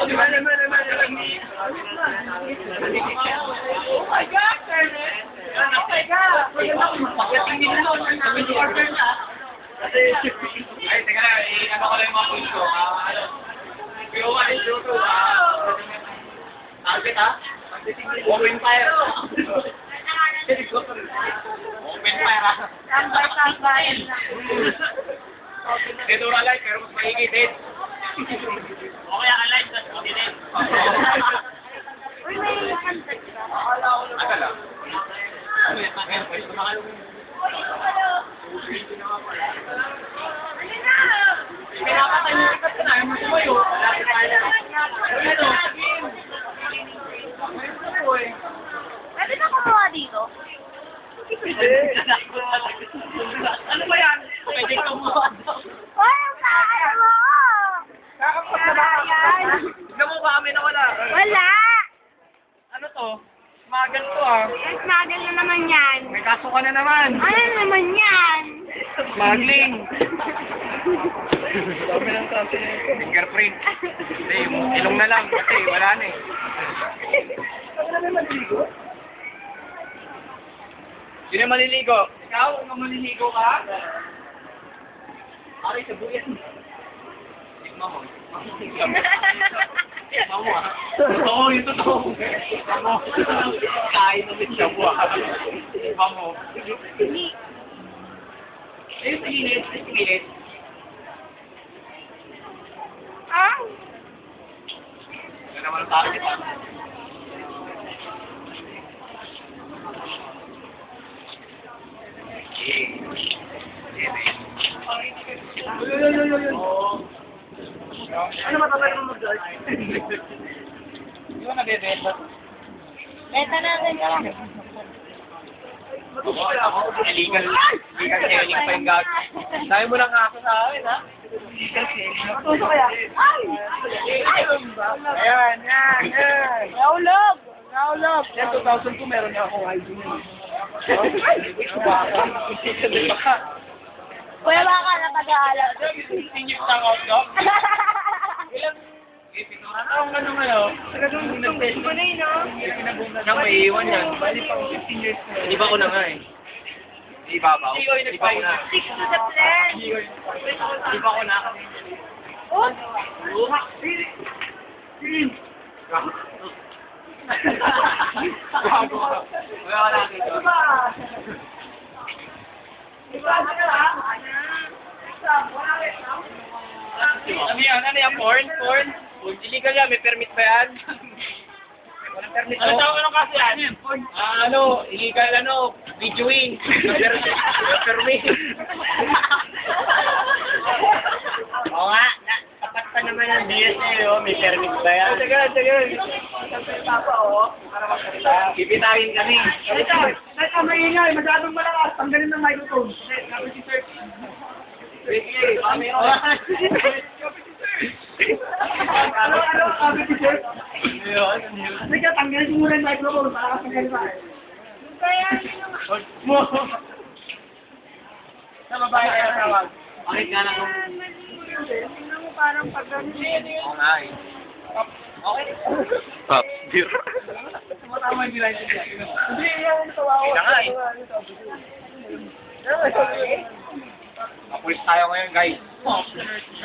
Oh my God, Kermit! Oh my God! Ay, teka na, ano ko lang yung mga points ko. Yung mga issue ko, target ha? Open fire. Open fire ha? Tambay. Dito wala live, pero mas maingay din. Okay, ang live, mas maingay din. Uy, may kanta ka. Aga lang. Ano yan? Ano pwede kumakalong? Pinapatay mo ikat ka na, ayaw mo tumayo. Lapit tayo na. Ano? Pwede na kumuha dito? Ano ba yan? Pwede kumuha. Ay, ang kaya mo! Kakapot na ba? Tignan mo ba kami na wala? Wala! Ano to? Smagal to ah. Snaggle na naman yan. May kaso ka na naman. Ano naman yan? Smuggling. Dami ng kaso na ito. Fingerprint. Hindi, yung ilong na lang kasi wala na eh. Ano na maliligo? Sino yung maliligo? Ikaw? Ang maliligo ka? Aray, sa buyan. Tignan mo. Tignan mo ah. Totoo, yung totoo. Tignan mo. Kain namin siya buwan. Tignan mo. Ayun sa gilid. Sa gilid. Ah? Yan naman ang target ah. Ano matawag mo mag-guard? Di ba nabebenta? Benta natin ka lang. Illegal. Illegal selling pa yung gag. Sabi mo lang ako sa akin, ha? Illegal selling. Matuso kaya? Ay! Ayan, yan. Naulog! Naulog. Yan, 2,000 ko meron na akong ID na. Kuya baka napag-aalam. Senior sa hotdog? Ilang... Ang ano nga yun? Nag-test ko na yun, no? Nang may iwan yan. Bali pa 15 years na. Hindi ba ko na nga eh. Hindi ba ba? Hindi ba ko na. Stick to the plan. Hindi ba ko na. Oh! Wala ka lang dito. Ano yan? Ano yan? Porn? Porn? Illegal yan. May permit ba yan? Walang permit. Ano tawag anong kaso yan? Ano? Illegal ano? Videoing. Permit. Oo nga. Tapat pa naman ang DSA oh. May permit ba yan? Tagal. Bibitahin kami. Ito, maingay. Masyadong malakas. Tanggalin ng microphone. Kapit si Sir. Sige, kami oh. Ano, kapit si Sir? Ayun. Sige, tanggalin mo muna yung microphone para kasanggalin pa. Kaya Mo. Sa babae kaya tawag. Bakit nga lang? tingnan mo parang pag-ganyan. Oo nga eh. Okay. Pop, beer. Matama yung nilay niya. Hindi, yung tawa ko. Kaya nga eh. Mapulis tayo ngayon guys.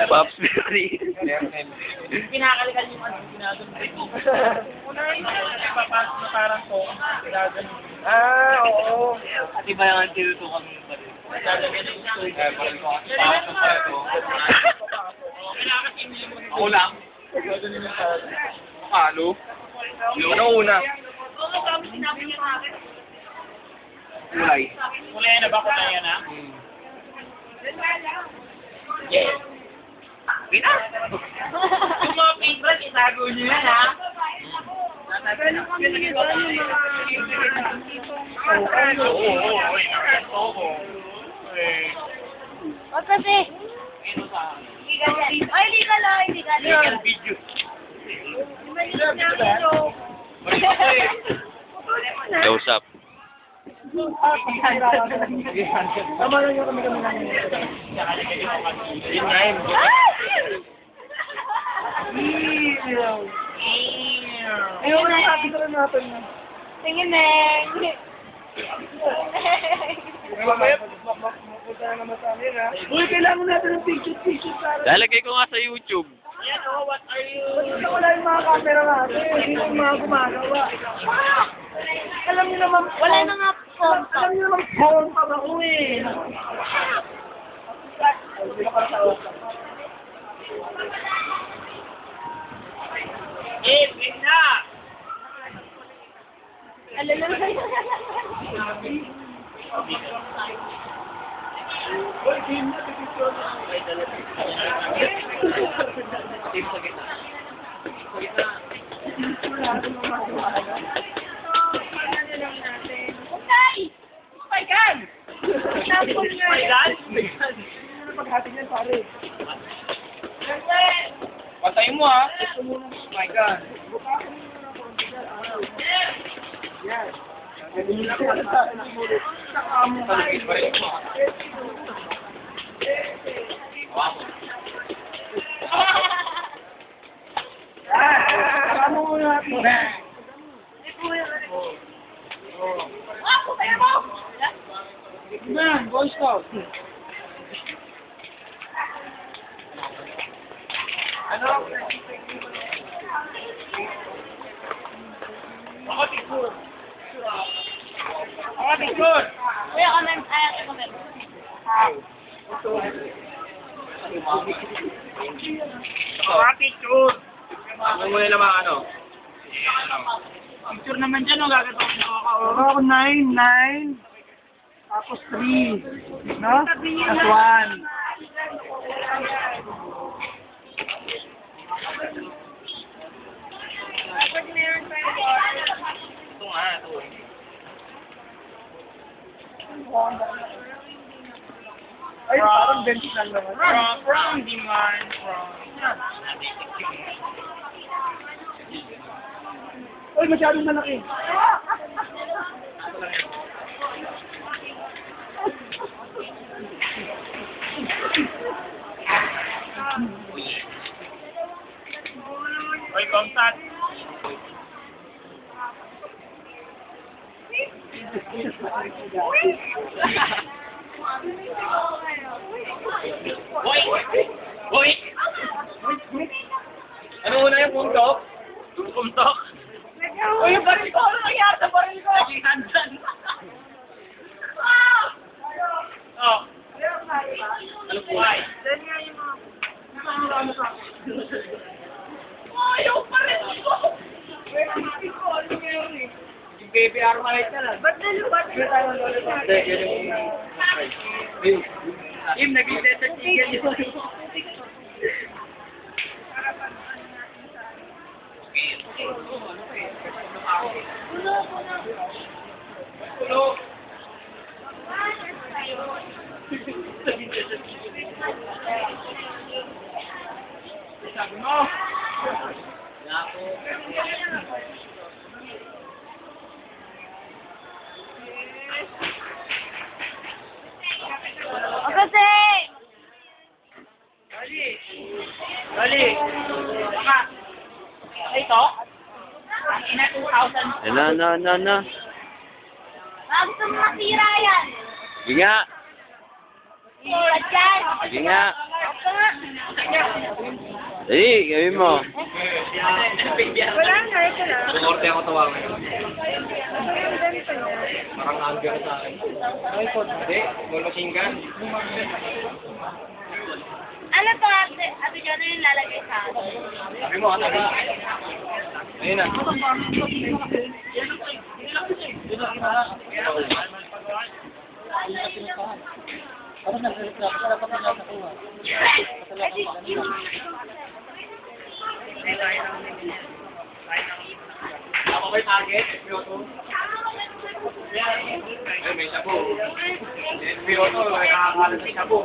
Pops, beer. Pinakalikan yung ano, ginagawin mo. Unahin mo na papasok na parang to. Ginagawin. Oo. At iba yung antiluto kami pa rin. Eh, parang ko kasi pasok pa ito. Ako lang. Halo. Ano una? Kulay. Kulay na ba? Kulay na? Yes. Pina? Yung mga favorite, itago nyo yan, ha? O kasi, ay, legal o, illegal. Legal video. Close up. Tama lang yung kami lang. Yun nga yun. Ay! Ayun na, sabi ko rin natin na. Tingin eh. Mamaya, mapunta na naman sa amin, ha? Uy, kailangan natin ng picture para... Lalagay ko nga sa YouTube. Basta wala yung mga camera natin. Hindi yung mga gumagawa. Alam niyo naman, Wala na nga phone. alam niyo naman, phone pa ba ko eh. Okay! Paigan! Sample nga yan. Paghati niyan, pare. Patayin mo ha. My God. Yes. Talagay pa rin mo. Kasama mo natin. Ah, putay mo! Man, Boy Scout. Ano? Ako tikur. Ako tikur. Kuya, comment. Ay, ako comment. Ako tikur. Ano mo nila mga ano? Picture naman dyan, o gagawin ako. Ako 9, 9. Tapos 3. No? Tapos 1. Kapag meron tayo Ito nga, ito. Ay, parang bench lang naman. From demand, from... Uy, masyadong malaki. Oy, Comsat. Hoy! Hoy! Ano una yung puntok? Puntok? Uy, yung baril ko! Ano nangyari sa baril ko? Naging handsan. Oh. Ano po ay? Ayaw pa rin ko! Yung baby armalite na lang. Ba't nalubat? Im, nag-desert chicken yun. Pulo. Sabi mo. O kasi! Dali. Mama. Ito? Ina 2,000. Na. Gusto mo masira yan! Sige nga. Iiwad yan! Sige nga. Ito nga! Dali, gawin mo. Wala na, ito na. Bumorte ako tawagan. Parang anger sa akin. Hindi, may machine gun. Ano to, ate Jonah yung lalagay sa akin? Sabi mo, sabi. Ayun na. Ako may target, SPO2. Ay, may shabu. SPO2, may nakakalat sa shabu.